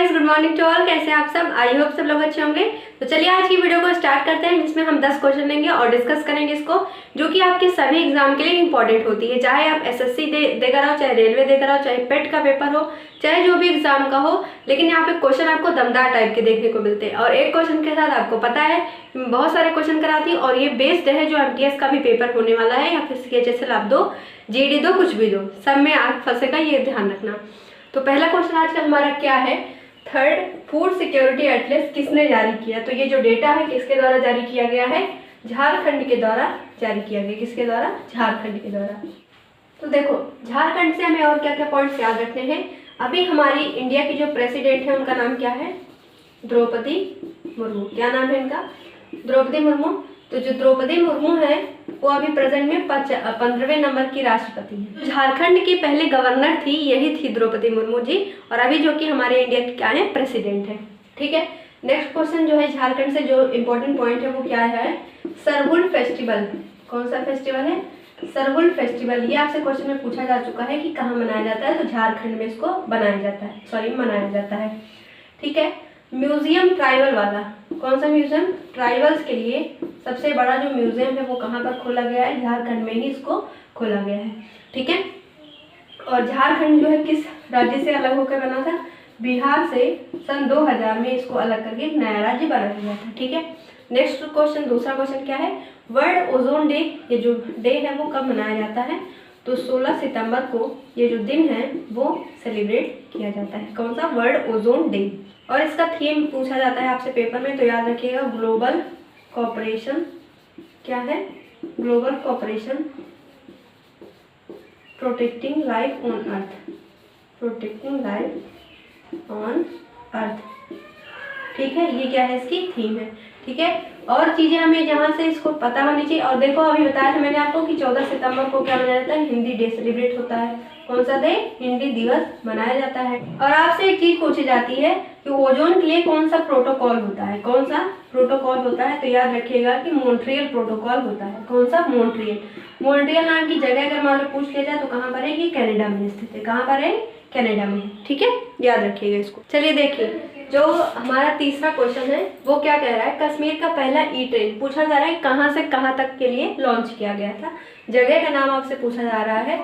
Guys, good morning to all. कैसे हैं आप सब? आई होप सब लोग अच्छे होंगे। तो चलिए आज की वीडियो को स्टार्ट करते हैं, जिसमें हम 10 क्वेश्चन लेंगे और डिस्कस करेंगे इसको, जो कि आपके सभी एग्जाम के लिए इंपॉर्टेंट होती है। चाहे आप एसएससी देकर आओ, चाहे रेलवे देकर आओ, चाहे पेट का पेपर हो, चाहे जो भी एग्जाम का हो, लेकिन यहाँ पे क्वेश्चन आपको दमदार टाइप के देखने को मिलते हैं। और एक क्वेश्चन के साथ आपको पता है बहुत सारे क्वेश्चन कराती है, और ये बेस्ड है जो एमटीएस का भी पेपर होने वाला है, या फिर सीएचएसएल आप दो, जीडी दो, कुछ भी दो, सब में आप फंसेगा, ये ध्यान रखना। तो पहला क्वेश्चन आज का हमारा क्या है? थर्ड फूड सिक्योरिटी एटलस किसने जारी किया? तो ये जो डेटा है किसके द्वारा जारी किया गया है? झारखंड के द्वारा जारी किया गया। किसके द्वारा? झारखंड के द्वारा। तो देखो, झारखंड से हमें और क्या क्या पॉइंट्स याद रखने हैं। अभी हमारी इंडिया की जो प्रेसिडेंट है उनका नाम क्या है? द्रौपदी मुर्मू। क्या नाम है इनका? द्रौपदी मुर्मू। तो जो द्रौपदी मुर्मू है वो अभी प्रेजेंट में 15वें नंबर की राष्ट्रपति है। झारखंड की पहले गवर्नर थी, यही थी द्रौपदी मुर्मू जी, और अभी जो कि हमारे इंडिया की क्या है? प्रेसिडेंट है। ठीक है। नेक्स्ट क्वेश्चन जो है झारखंड से जो इम्पोर्टेंट पॉइंट है वो क्या है? सरहुल फेस्टिवल। कौन सा फेस्टिवल है? सरहुल फेस्टिवल। ये आपसे क्वेश्चन में पूछा जा चुका है कि कहाँ मनाया जाता है, तो झारखंड में इसको मनाया जाता है। ठीक है। म्यूजियम ट्राइबल वाला, कौन सा म्यूजियम? ट्राइबल्स के लिए सबसे बड़ा जो म्यूजियम है वो कहाँ पर खोला गया है? झारखंड में ही इसको खोला गया है। ठीक है। और झारखंड जो है किस राज्य से अलग होकर बना था? बिहार से सन 2000 में इसको अलग करके एक नया राज्य बनाया गया था। ठीक है। नेक्स्ट क्वेश्चन, दूसरा क्वेश्चन क्या है? वर्ल्ड ओजोन डे, ये जो डे है वो कब मनाया जाता है? तो 16 सितंबर को ये जो दिन है वो सेलिब्रेट किया जाता है। कौन सा? World ozone day. और इसका थीम पूछा जाता है आपसे पेपर में, तो याद रखिएगा ग्लोबल कोऑपरेशन। क्या है? Global cooperation protecting life on earth. Protecting life on earth. ठीक है। ये क्या है? इसकी थीम है। ठीक है। और चीजें हमें जहाँ से इसको पता होनी चाहिए। और देखो, अभी बताया था मैंने आपको कि 14 सितंबर को क्या मनाया जाता है? हिंदी डे सेलिब्रेट होता है। कौन सा डे? हिंदी दिवस मनाया जाता है। और आपसे एक चीज पूछी जाती है कि ओजोन के लिए कौन सा प्रोटोकॉल होता है? कौन सा प्रोटोकॉल होता है? तो याद रखिएगा कि मॉन्ट्रियल प्रोटोकॉल होता है। कौन सा? मॉन्ट्रियल। मॉन्ट्रियल नाम की जगह अगर मान लो पूछ लिया जाए तो कहाँ पर है? ये कनाडा में स्थित है। कहाँ पर है? कनाडा में। ठीक है, याद रखिएगा इसको। चलिए देखिए, जो हमारा तीसरा क्वेश्चन है वो क्या कह रहा है? कश्मीर का पहला ई ट्रेन पूछा जा रहा है कहाँ से कहाँ तक के लिए लॉन्च किया गया था। जगह का नाम आपसे पूछा जा रहा है।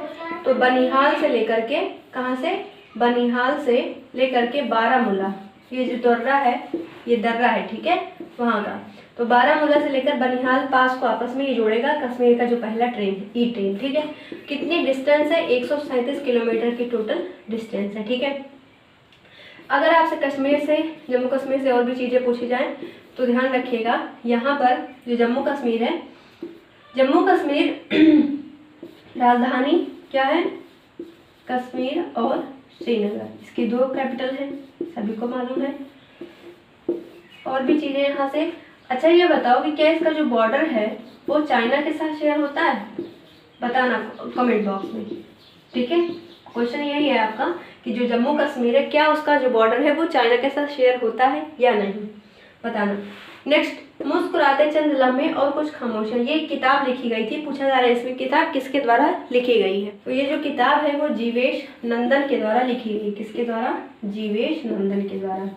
तो बनिहाल से लेकर के, कहाँ से? बनिहाल से लेकर के बारामूला, ये जो दर्रा है, ये दर्रा है, ठीक है, वहाँ का। तो बारामूला से लेकर बनिहाल पास को आपस में ये जोड़ेगा कश्मीर का जो पहला ट्रेन, ई ट्रेन। ठीक है। कितनी डिस्टेंस है? 137 किलोमीटर की टोटल डिस्टेंस है। ठीक है। अगर आपसे कश्मीर से, जम्मू कश्मीर से और भी चीज़ें पूछी जाएं तो ध्यान रखिएगा, यहाँ पर जो जम्मू कश्मीर है, जम्मू कश्मीर राजधानी क्या है? कश्मीर और श्रीनगर, इसकी 2 कैपिटल है, सभी को मालूम है। और भी चीज़ें यहाँ से। अच्छा, ये बताओ कि क्या इसका जो बॉर्डर है वो चाइना के साथ शेयर होता है? बताना कमेंट बॉक्स में। ठीक है। क्वेश्चन यही है आपका कि जो जम्मू कश्मीर है, क्या उसका जो बॉर्डर है वो चाइना के साथ शेयर होता है या नहीं? बताना। नेक्स्ट, मुस्कुराते चंद लम्हे और कुछ खामोशियां, ये किताब लिखी गई थी। पूछा जा रहा है इसमें किताब किसके द्वारा लिखी गई है? तो ये जो किताब है वो जीवेश नंदन के द्वारा लिखी गई। किसके द्वारा? जीवेश नंदन के द्वारा।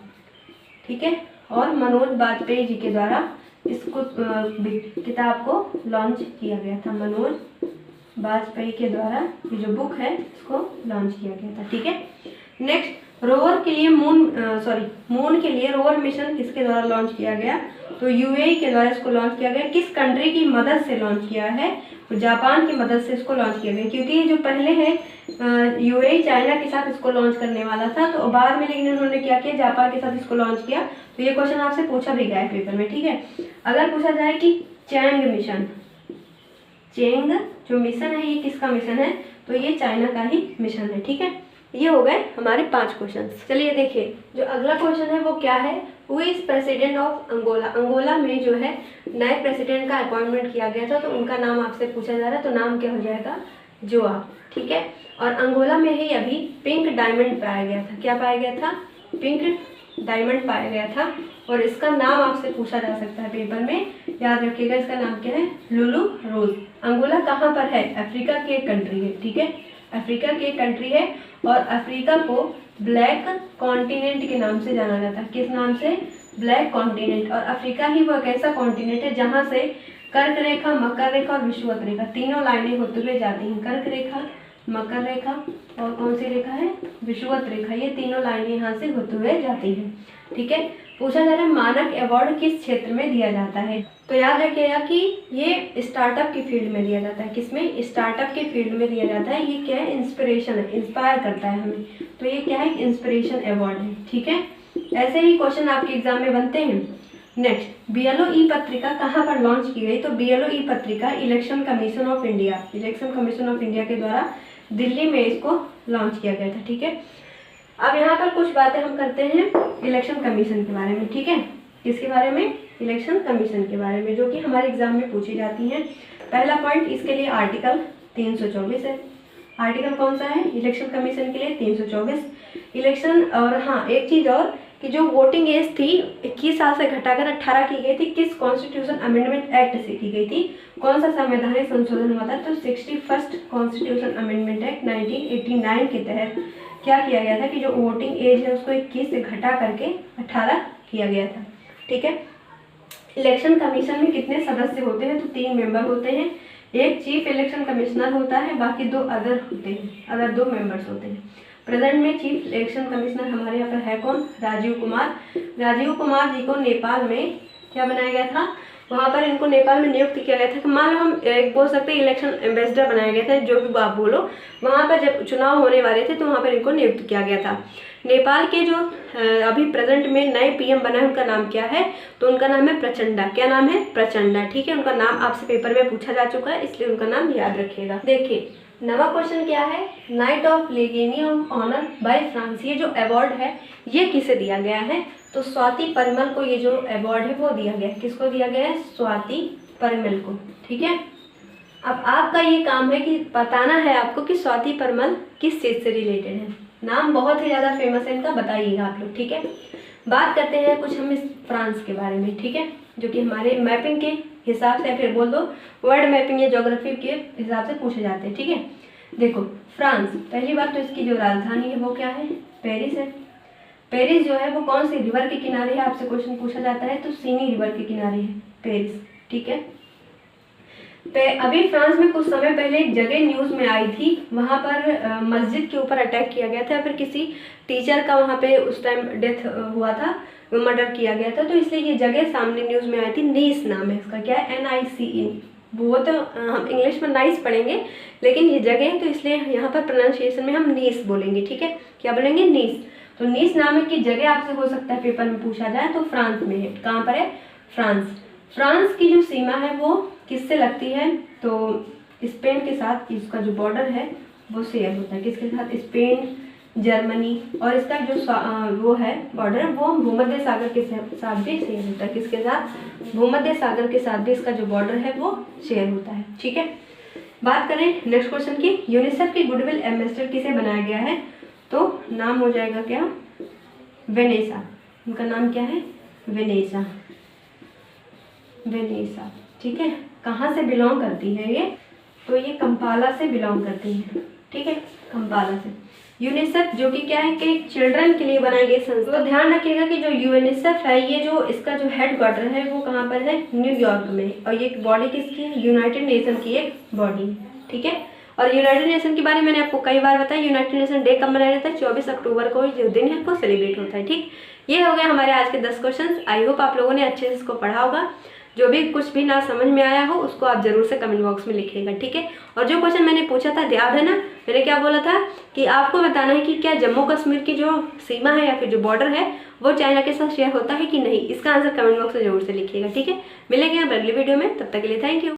ठीक है। और मनोज बाजपेयी जी के द्वारा इसको किताब को लॉन्च किया गया था। मनोज वाजपेयी के द्वारा ये जो बुक है इसको लॉन्च किया गया था। ठीक है। नेक्स्ट, रोवर के लिए मून के लिए रोवर मिशन किसके द्वारा लॉन्च किया गया? तो यूएई के द्वारा इसको लॉन्च किया गया। किस कंट्री की मदद से लॉन्च किया है? तो जापान की मदद से इसको लॉन्च किया गया, क्योंकि ये जो पहले है यूएई चाइना के साथ इसको लॉन्च करने वाला था, तो बाद में लेकिन उन्होंने क्या किया? जापान के साथ इसको लॉन्च किया। तो ये क्वेश्चन आपसे पूछा भी गया है पेपर में। ठीक है। अगर पूछा जाए कि चैंग मिशन, चैंग जो मिशन है ये किसका मिशन है? तो ये चाइना का ही मिशन है। ठीक है। ये हो गए हमारे 5 क्वेश्चन। चलिए देखिए, जो अगला क्वेश्चन है वो क्या है? Who is president of Angola. Angola में जो है नए प्रेसिडेंट का अपॉइंटमेंट किया गया था, तो उनका नाम आपसे पूछा जा रहा है, तो नाम क्या हो जाएगा? जोआ। ठीक है। और अंगोला में ही अभी पिंक डायमंड पाया गया था। क्या पाया गया था? पिंक डायमंड पाया गया था। और इसका नाम आपसे पूछा जा सकता है पेपर में, याद रखिएगा इसका नाम क्या है? लुलू रोज। अंगोला कहाँ पर है? अफ्रीका की एक कंट्री है। ठीक है। अफ्रीका की एक कंट्री है और अफ्रीका को ब्लैक कॉन्टिनेंट के नाम से जाना जाता है। किस नाम से? Black continent. और अफ्रीका ही वो एक ऐसा कॉन्टिनेंट है जहाँ से कर्क रेखा, मकर रेखा और विषुवत रेखा तीनों लाइनें होते हुए जाती हैं। कर्क रेखा, मकर रेखा और कौन सी रेखा है? विषुवत रेखा। ये तीनों लाइनें यहाँ से होते हुए जाती हैं। ठीक है। पूछा जा रहा है मानक अवार्ड किस क्षेत्र में दिया जाता है? तो याद रखिएगा कि ये स्टार्टअप की फील्ड में दिया जाता है। किसमें? स्टार्टअप के फील्ड में दिया जाता है। ये क्या है? इंस्पिरेशन है, इंस्पायर करता है हमें। तो ये क्या है? इंस्पिरेशन अवार्ड है। ठीक है। ऐसे ही क्वेश्चन आपके एग्जाम में बनते हैं। नेक्स्ट, BLO ई पत्रिका कहाँ पर लॉन्च की गई? तो BLO ई पत्रिका इलेक्शन कमीशन ऑफ इंडिया के द्वारा दिल्ली में इसको लॉन्च किया गया था। ठीक है। अब यहाँ पर कुछ बातें हम करते हैं इलेक्शन कमीशन के बारे में। ठीक है। किसके बारे में? इलेक्शन कमीशन के बारे में, जो कि हमारे एग्जाम में पूछी जाती हैं। पहला पॉइंट, इसके लिए आर्टिकल 324 है। आर्टिकल कौन सा है? इलेक्शन कमीशन के लिए 324 इलेक्शन। और हाँ, एक चीज़ और कि जो वोटिंग एज थी 21 साल से घटाकर 18 की गई थी, किस कॉन्स्टिट्यूशन अमेंडमेंट एक्ट से की गई थी? कौन सा संवैधानिक संशोधन हुआ था? तो 61st कॉन्स्टिट्यूशन अमेंडमेंट एक्ट 1989 के तहत क्या किया गया था कि जो वोटिंग एज है उसको 21 से घटा करके 18 किया गया था। ठीक है। इलेक्शन कमीशन में कितने सदस्य होते हैं? तो 3 मेंबर होते हैं। एक चीफ इलेक्शन कमिश्नर होता है, बाकी 2 अदर होते हैं, अदर 2 मेंबर्स होते हैं। प्रेजेंट में चीफ इलेक्शन कमिश्नर हमारे यहाँ पर है कौन? राजीव कुमार। राजीव कुमार जी को नेपाल में क्या बनाया गया था? वहाँ पर इनको नेपाल में नियुक्त किया गया था। मान लो हम एक बोल सकते हैं इलेक्शन एम्बेसडर बनाया गया था, जो भी आप बोलो। वहाँ पर जब चुनाव होने वाले थे तो वहाँ पर इनको नियुक्त किया गया था। नेपाल के जो अभी प्रेजेंट में नए PM बना है उनका नाम क्या है? तो उनका नाम है प्रचंडा। क्या नाम है? प्रचंडा। ठीक है। उनका नाम आपसे पेपर में पूछा जा चुका है, इसलिए उनका नाम याद रखिएगा। देखिए नवा क्वेश्चन क्या है? Knight of Legion of Honour by France. ये जो अवार्ड है ये किसे दिया गया है? तो स्वाति परिमल को ये जो अवार्ड है वो दिया गया है। किसको दिया गया है? स्वाति परिमल को। ठीक है। अब आपका ये काम है कि बताना है आपको कि स्वाति परिमल किस चीज़ से रिलेटेड है। नाम बहुत ही ज़्यादा फेमस है इनका, बताइएगा आप लोग। ठीक है। बात करते हैं कुछ हम इस फ्रांस के बारे में। ठीक है। जो कि हमारे मैपिंग के हिसाब से या फिर बोल दो वर्ल्ड मैपिंग या ज्योग्राफी के हिसाब से पूछे जाते हैं। ठीक है। देखो फ्रांस, पहली बात तो इसकी जो राजधानी है वो क्या है? पेरिस है। पेरिस जो है वो कौन सी रिवर के किनारे है? आपसे क्वेश्चन पूछा जाता है तो सीनी रिवर के किनारे है पेरिस। ठीक है। अभी फ्रांस में कुछ समय पहले एक जगह न्यूज़ में आई थी, वहाँ पर मस्जिद के ऊपर अटैक किया गया था, फिर किसी टीचर का वहाँ पे उस टाइम डेथ हुआ था, मर्डर किया गया था। तो इसलिए ये जगह सामने न्यूज़ में आई थी। नीस नाम है इसका। क्या है? NICE। वो तो हम इंग्लिश में नाइस पढ़ेंगे, लेकिन ये जगह है तो इसलिए यहाँ पर प्रोनाउंसिएशन में हम नीस बोलेंगे। ठीक है। क्या बोलेंगे? नीस। तो नीस नाम की जगह आपसे हो सकता है पेपर में पूछा जाए, तो फ्रांस में है। कहाँ पर है? फ्रांस। फ्रांस की जो सीमा है वो किससे लगती है? तो स्पेन के साथ इसका जो बॉर्डर है वो शेयर होता है। किसके साथ? Spain, Germany. और इसका जो वो है बॉर्डर वो भूमध्य सागर के साथ भी शेयर होता है। किसके साथ? भूमध्य सागर के साथ भी इसका जो बॉर्डर है वो शेयर होता है। ठीक है। बात करें नेक्स्ट क्वेश्चन की, यूनिसेफ की गुडविल एम्बेसडर किसे बनाया गया है? तो नाम हो जाएगा क्या? वेनेसा। उनका नाम क्या है? वेनेसा। वेनेसा। ठीक है। कहाँ से बिलोंग करती है ये? तो ये कंपाला से बिलोंग करती है। ठीक है। कंपाला से। यूनिसेफ जो कि क्या है कि चिल्ड्रन के लिए बनाई गई संस्था। तो ध्यान रखिएगा कि जो यूनिसेफ है ये जो इसका जो हेडक्वार्टर है वो कहाँ पर है? न्यूयॉर्क में। और ये बॉडी किसकी है? यूनाइटेड नेशन की एक बॉडी है। ठीक है। और यूनाइटेड नेशन के बारे में मैंने आपको कई बार बताया। यूनाइटेड नेशन डे कब मनाया जाता है? 24 अक्टूबर को जो दिन है वो सेलिब्रेट होता है। ठीक। ये हो गया हमारे आज के 10 क्वेश्चन। आई होप आप लोगों ने अच्छे से इसको पढ़ा होगा। जो भी कुछ भी ना समझ में आया हो उसको आप जरूर से कमेंट बॉक्स में लिखिएगा। ठीक है। और जो क्वेश्चन मैंने पूछा था याद है ना? मैंने क्या बोला था कि आपको बताना है कि क्या जम्मू कश्मीर की जो सीमा है या फिर जो बॉर्डर है वो चाइना के साथ शेयर होता है कि नहीं। इसका आंसर कमेंट बॉक्स में जरूर से लिखिएगा। ठीक है। मिलेंगे अब अगली वीडियो में, तब तक के लिए थैंक यू।